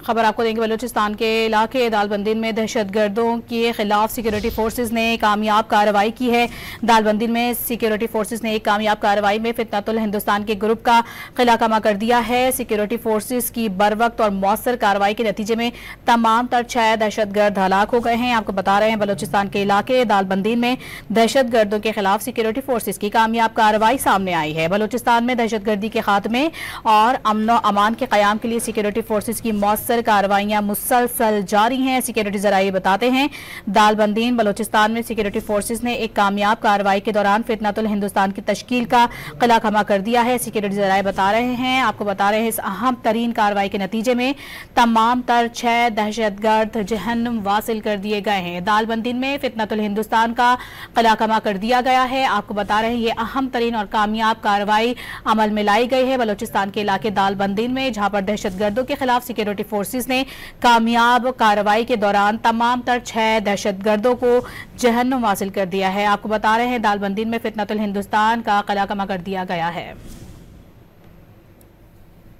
खबर आपको देंगे। बलूचिस्तान के इलाके दालबंदीन में दहशतगर्दों के खिलाफ सिक्योरिटी फोर्सेज ने कामयाब कार्रवाई की है। दालबंदीन में सिक्योरिटी फोर्सेज ने एक कामयाब कार्रवाई में फितनतुल हिंदुस्तान के ग्रुप का किलाकमा कर दिया है। सिक्योरिटी फोर्सेज की बरवक्त और मौसर कार्रवाई के नतीजे में तमाम तर 6 दहशतगर्द हलाक हो गए हैं। आपको बता रहे हैं बलूचिस्तान के इलाके दालबंदीन में दहशतगर्दों के खिलाफ सिक्योरिटी फोर्सेज की कामयाब कार्रवाई सामने आई है। बलूचिस्तान में दहशतगर्दी के खात्मे और अमन व अमान के क़याम के लिए सिक्योरिटी फोर्सेज की मौसर कार्रवाइयां मुसलसल जारी हैं। सिक्योरिटी जराये बताते हैं दालबंदीन बलूचिस्तान में सिक्योरिटी फोर्सेज ने एक कामयाब कार्रवाई के दौरान फितनतुल हिंदुस्तान की तश्कील का किलाकमा कर दिया है। सिक्योरिटी जराये बता रहे हैं, आपको बता रहे हैं, इस अहम तरीन कार्रवाई के नतीजे में तमाम तर 6 दहशतगर्द जहन्नुम वासिल कर दिए गए हैं। दालबंदीन में फितनतुल हिंदुस्तान का किलाकमा कर दिया गया है। आपको बता रहे हैं ये अहम तरीन और कामयाब कार्रवाई अमल में लाई गई है बलूचिस्तान के इलाके दालबंदीन में, जहां पर दहशतगर्दों के खिलाफ सिक्योरिटी फोर्सेस ने कामयाब कार्रवाई के दौरान तमाम तर 6 दहशतगर्दों को जहन्नुम हासिल कर दिया है। आपको बता रहे हैं दालबंदीन में फितनतुल हिंदुस्तान का किलाकमा कर दिया गया है।